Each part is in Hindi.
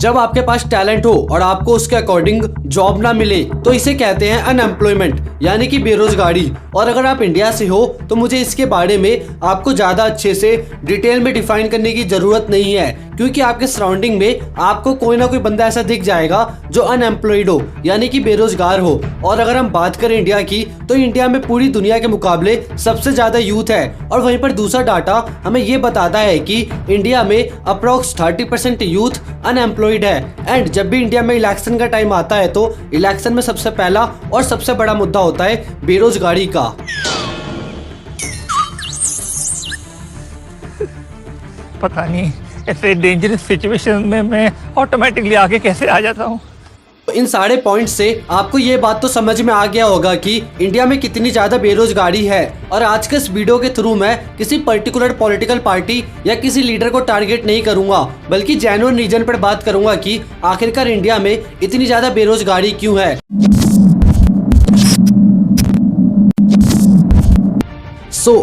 जब आपके पास टैलेंट हो और आपको उसके अकॉर्डिंग जॉब ना मिले तो इसे कहते हैं अनएम्प्लॉयमेंट यानी कि बेरोजगारी। और अगर आप इंडिया से हो तो मुझे इसके बारे में आपको ज़्यादा अच्छे से डिटेल में डिफाइन करने की ज़रूरत नहीं है, क्योंकि आपके सराउंडिंग में आपको कोई ना कोई बंदा ऐसा दिख जाएगा जो अनएम्प्लॉयड हो यानी कि बेरोजगार हो। और अगर हम बात करें इंडिया की तो इंडिया में पूरी दुनिया के मुकाबले सबसे ज़्यादा यूथ है। और वहीं पर दूसरा डाटा हमें ये बताता है कि इंडिया में अप्रोक्स 30% यूथ अनएम्प्लॉयड है। एंड जब भी इंडिया में इलेक्शन का टाइम आता है तो इलेक्शन में सबसे पहला और सबसे बड़ा मुद्दा होता है बेरोजगारी का। पता नहीं ऐसे डेंजरस सिचुएशन में मैं ऑटोमेटिकली आगे कैसे आ जाता हूँ। इन सारे पॉइंट से आपको ये बात तो समझ में आ गया होगा कि इंडिया में कितनी ज्यादा बेरोजगारी है। और आज के इस वीडियो के थ्रू मैं किसी पर्टिकुलर पॉलिटिकल पार्टी या किसी लीडर को टारगेट नहीं करूंगा, बल्कि जेन्युइन रीजन पर बात करूंगा कि आखिरकार इंडिया में इतनी ज्यादा बेरोजगारी क्यों है।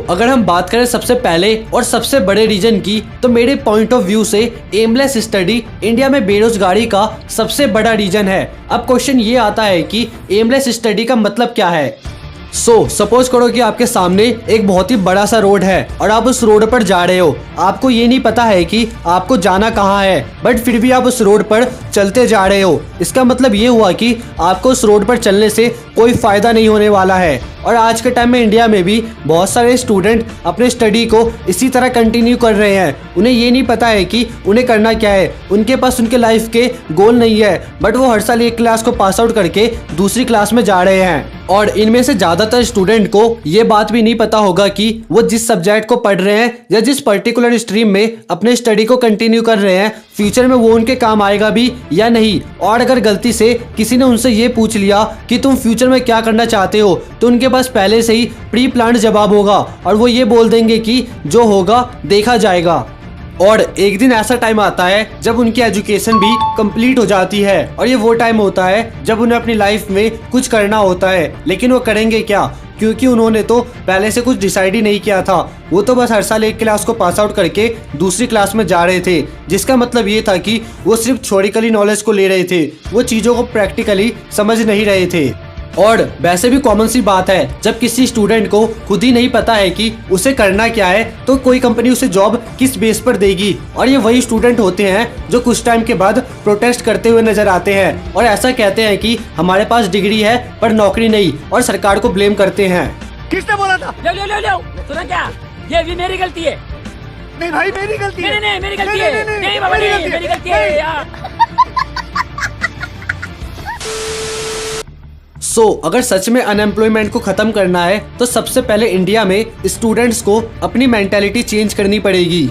अगर हम बात करें सबसे पहले और सबसे बड़े रीजन की, तो मेरे पॉइंट ऑफ व्यू से एमलेस स्टडी इंडिया में बेरोजगारी का सबसे बड़ा रीजन है। अब क्वेश्चन ये आता है कि एमलेस स्टडी का मतलब क्या है। सपोज करो कि आपके सामने एक बहुत ही बड़ा सा रोड है और आप उस रोड पर जा रहे हो। आपको ये नहीं पता है कि आपको जाना कहाँ है, बट फिर भी आप उस रोड पर चलते जा रहे हो। इसका मतलब ये हुआ कि आपको उस रोड पर चलने से कोई फायदा नहीं होने वाला है। और आज के टाइम में इंडिया में भी बहुत सारे स्टूडेंट अपने स्टडी को इसी तरह कंटिन्यू कर रहे हैं। उन्हें ये नहीं पता है कि उन्हें करना क्या है, उनके पास उनके लाइफ के गोल नहीं है, बट वो हर साल एक क्लास को पास आउट करके दूसरी क्लास में जा रहे हैं। और इनमें से ज़्यादातर स्टूडेंट को ये बात भी नहीं पता होगा कि वो जिस सब्जेक्ट को पढ़ रहे हैं या जिस पर्टिकुलर स्ट्रीम में अपने स्टडी को कंटिन्यू कर रहे हैं, फ्यूचर में वो उनके काम आएगा भी या नहीं। और अगर गलती से किसी ने उनसे ये पूछ लिया कि तुम फ्यूचर में क्या करना चाहते हो, तो उनके पास पहले से ही प्री प्लान्ड जवाब होगा और वो ये बोल देंगे कि जो होगा देखा जाएगा। और एक दिन ऐसा टाइम आता है जब उनकी एजुकेशन भी कंप्लीट हो जाती है और ये वो टाइम होता है जब उन्हें अपनी लाइफ में कुछ करना होता है। लेकिन वो करेंगे क्या, क्योंकि उन्होंने तो पहले से कुछ डिसाइड ही नहीं किया था। वो तो बस हर साल एक क्लास को पास आउट करके दूसरी क्लास में जा रहे थे, जिसका मतलब ये था कि वो सिर्फ थ्योरिकली नॉलेज को ले रहे थे, वो चीज़ों को प्रैक्टिकली समझ नहीं रहे थे। और वैसे भी कॉमन सी बात है, जब किसी स्टूडेंट को खुद ही नहीं पता है कि उसे करना क्या है तो कोई कंपनी उसे जॉब किस बेस पर देगी। और ये वही स्टूडेंट होते हैं जो कुछ टाइम के बाद प्रोटेस्ट करते हुए नजर आते हैं और ऐसा कहते हैं कि हमारे पास डिग्री है पर नौकरी नहीं, और सरकार को ब्लेम करते हैं। किसने बोला था? लो सुना क्या? ये भी मेरी गलती है। नहीं भाई मेरी गलती है। नहीं मेरी गलती है। नहीं बाबा नहीं मेरी गलती है यार। अगर सच में अनएम्प्लॉयमेंट को खत्म करना है तो सबसे पहले इंडिया में स्टूडेंट्स को अपनी मेंटालिटी चेंज करनी पड़ेगी।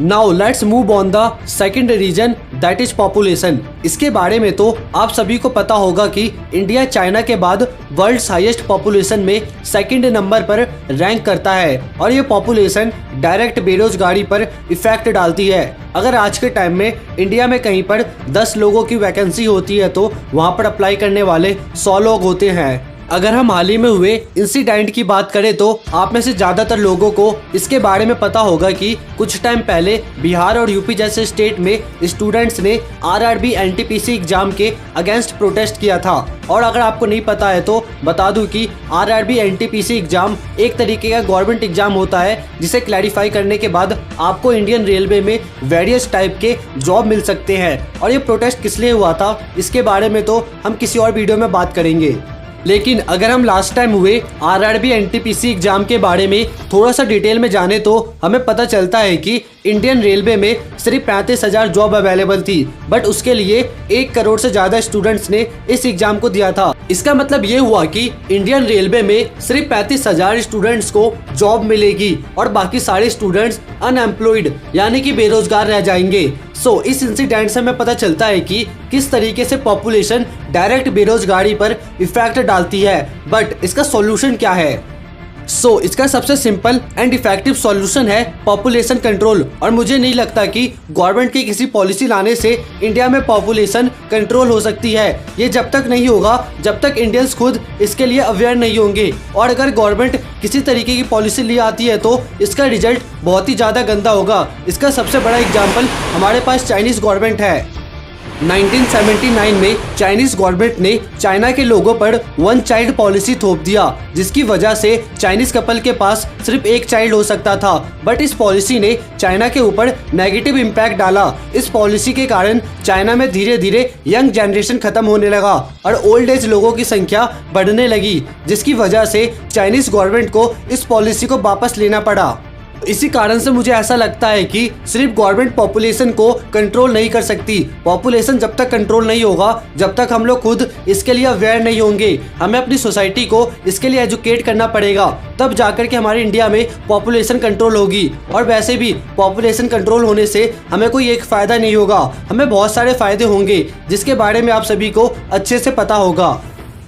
Now let's move on the second reason, that is population. इसके बारे में तो आप सभी को पता होगा कि इंडिया चाइना के बाद वर्ल्ड्स हाईएस्ट पॉपुलेशन में सेकंड नंबर पर रैंक करता है। और ये पॉपुलेशन डायरेक्ट बेरोजगारी पर इफेक्ट डालती है। अगर आज के टाइम में इंडिया में कहीं पर 10 लोगों की वैकेंसी होती है तो वहाँ पर अप्लाई करने वाले 100 लोग होते हैं। अगर हम हाल ही में हुए इंसिडेंट की बात करें तो आप में से ज़्यादातर लोगों को इसके बारे में पता होगा कि कुछ टाइम पहले बिहार और यूपी जैसे स्टेट में स्टूडेंट्स ने आरआरबी एनटीपीसी एग्जाम के अगेंस्ट प्रोटेस्ट किया था। और अगर आपको नहीं पता है तो बता दूं कि आरआरबी एनटीपीसी एग्जाम एक तरीके का गवर्नमेंट एग्जाम होता है, जिसे क्लैरिफाई करने के बाद आपको इंडियन रेलवे में वेरियस टाइप के जॉब मिल सकते हैं। और ये प्रोटेस्ट किस लिए हुआ था इसके बारे में तो हम किसी और वीडियो में बात करेंगे। लेकिन अगर हम लास्ट टाइम हुए आरआरबी एनटीपीसी एग्जाम के बारे में थोड़ा सा डिटेल में जाने तो हमें पता चलता है कि इंडियन रेलवे में सिर्फ 35,000 जॉब अवेलेबल थी, बट उसके लिए 1 करोड़ से ज़्यादा स्टूडेंट्स ने इस एग्जाम को दिया था। इसका मतलब ये हुआ कि इंडियन रेलवे में सिर्फ 35,000 स्टूडेंट्स को जॉब मिलेगी और बाकी सारे स्टूडेंट्स अनएम्प्लॉयड यानी कि बेरोजगार रह जाएंगे। इस इंसिडेंट से हमें पता चलता है कि किस तरीके से पॉपुलेशन डायरेक्ट बेरोजगारी पर इफेक्ट डालती है। बट इसका सॉल्यूशन क्या है? इसका सबसे सिंपल एंड इफेक्टिव सॉल्यूशन है पॉपुलेशन कंट्रोल। और मुझे नहीं लगता कि गवर्नमेंट की किसी पॉलिसी लाने से इंडिया में पॉपुलेशन कंट्रोल हो सकती है। ये जब तक नहीं होगा जब तक इंडियंस खुद इसके लिए अवेयर नहीं होंगे। और अगर गवर्नमेंट किसी तरीके की पॉलिसी ले आती है तो इसका रिजल्ट बहुत ही ज़्यादा गंदा होगा। इसका सबसे बड़ा एग्जाम्पल हमारे पास चाइनीज़ गवर्नमेंट है। 1979 में चाइनीज गवर्नमेंट ने चाइना के लोगों पर वन चाइल्ड पॉलिसी थोप दिया, जिसकी वजह से चाइनीज कपल के पास सिर्फ एक चाइल्ड हो सकता था। बट इस पॉलिसी ने चाइना के ऊपर नेगेटिव इम्पैक्ट डाला। इस पॉलिसी के कारण चाइना में धीरे धीरे यंग जनरेशन खत्म होने लगा और ओल्ड एज लोगों की संख्या बढ़ने लगी, जिसकी वजह से चाइनीज गवर्नमेंट को इस पॉलिसी को वापस लेना पड़ा। इसी कारण से मुझे ऐसा लगता है कि सिर्फ गवर्नमेंट पॉपुलेशन को कंट्रोल नहीं कर सकती। पॉपुलेशन जब तक कंट्रोल नहीं होगा, जब तक हम लोग खुद इसके लिए अवेयर नहीं होंगे, हमें अपनी सोसाइटी को इसके लिए एजुकेट करना पड़ेगा, तब जाकर के हमारे इंडिया में पॉपुलेशन कंट्रोल होगी। और वैसे भी पॉपुलेशन कंट्रोल होने से हमें कोई एक फ़ायदा नहीं होगा, हमें बहुत सारे फ़ायदे होंगे जिसके बारे में आप सभी को अच्छे से पता होगा।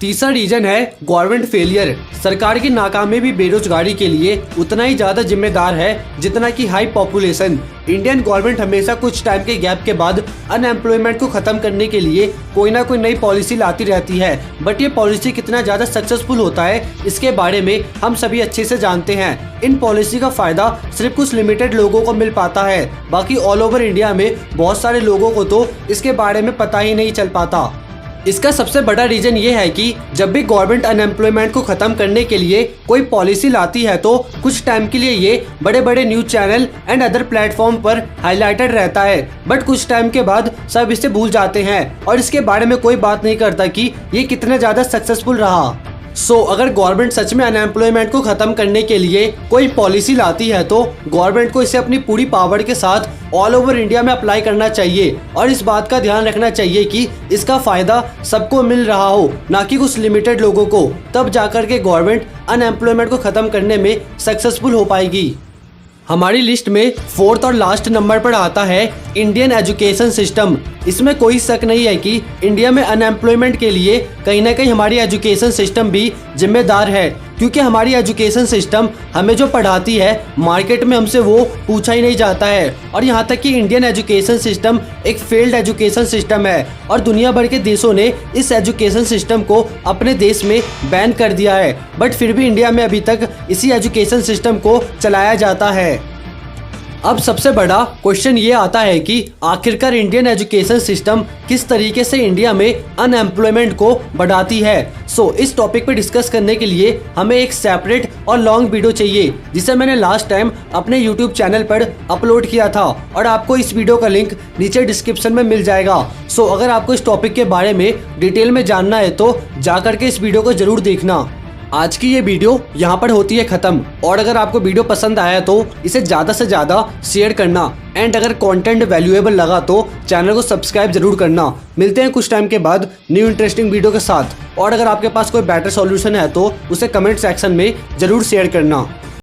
तीसरा रीजन है गवर्नमेंट फेलियर। सरकार की नाकामी भी बेरोजगारी के लिए उतना ही ज़्यादा जिम्मेदार है जितना कि हाई पॉपुलेशन। इंडियन गवर्नमेंट हमेशा कुछ टाइम के गैप के बाद अनएम्प्लॉयमेंट को ख़त्म करने के लिए कोई ना कोई नई पॉलिसी लाती रहती है। बट ये पॉलिसी कितना ज़्यादा सक्सेसफुल होता है इसके बारे में हम सभी अच्छे से जानते हैं। इन पॉलिसी का फ़ायदा सिर्फ कुछ लिमिटेड लोगों को मिल पाता है, बाकी ऑल ओवर इंडिया में बहुत सारे लोगों को तो इसके बारे में पता ही नहीं चल पाता। इसका सबसे बड़ा रीजन ये है कि जब भी गवर्नमेंट अनएम्प्लॉयमेंट को ख़त्म करने के लिए कोई पॉलिसी लाती है तो कुछ टाइम के लिए ये बड़े बड़े news channel and other platform पर हाईलाइटेड रहता है। बट कुछ टाइम के बाद सब इसे भूल जाते हैं और इसके बारे में कोई बात नहीं करता कि ये कितना ज़्यादा सक्सेसफुल रहा। अगर गवर्नमेंट सच में अनएम्प्लॉयमेंट को ख़त्म करने के लिए कोई पॉलिसी लाती है तो गवर्नमेंट को इसे अपनी पूरी पावर के साथ ऑल ओवर इंडिया में अप्लाई करना चाहिए और इस बात का ध्यान रखना चाहिए कि इसका फ़ायदा सबको मिल रहा हो, ना कि कुछ लिमिटेड लोगों को। तब जाकर के गवर्नमेंट अनएम्प्लॉयमेंट को ख़त्म करने में सक्सेसफुल हो पाएगी। हमारी लिस्ट में 4th और लास्ट नंबर पर आता है इंडियन एजुकेशन सिस्टम। इसमें कोई शक नहीं है कि इंडिया में अनएम्प्लॉयमेंट के लिए कहीं ना कहीं हमारी एजुकेशन सिस्टम भी जिम्मेदार है, क्योंकि हमारी एजुकेशन सिस्टम हमें जो पढ़ाती है मार्केट में हमसे वो पूछा ही नहीं जाता है। और यहाँ तक कि इंडियन एजुकेशन सिस्टम एक फेल्ड एजुकेशन सिस्टम है और दुनिया भर के देशों ने इस एजुकेशन सिस्टम को अपने देश में बैन कर दिया है। बट फिर भी इंडिया में अभी तक इसी एजुकेशन सिस्टम को चलाया जाता है। अब सबसे बड़ा क्वेश्चन ये आता है कि आखिरकार इंडियन एजुकेशन सिस्टम किस तरीके से इंडिया में अनएम्प्लॉयमेंट को बढ़ाती है। इस टॉपिक पे डिस्कस करने के लिए हमें एक सेपरेट और लॉन्ग वीडियो चाहिए, जिसे मैंने लास्ट टाइम अपने यूट्यूब चैनल पर अपलोड किया था और आपको इस वीडियो का लिंक नीचे डिस्क्रिप्शन में मिल जाएगा। अगर आपको इस टॉपिक के बारे में डिटेल में जानना है तो जा करके इस वीडियो को जरूर देखना। आज की ये वीडियो यहाँ पर होती है ख़त्म, और अगर आपको वीडियो पसंद आया तो इसे ज़्यादा से ज़्यादा शेयर करना एंड अगर कंटेंट वैल्यूएबल लगा तो चैनल को सब्सक्राइब जरूर करना। मिलते हैं कुछ टाइम के बाद न्यू इंटरेस्टिंग वीडियो के साथ, और अगर आपके पास कोई बेटर सॉल्यूशन है तो उसे कमेंट सेक्शन में ज़रूर शेयर करना।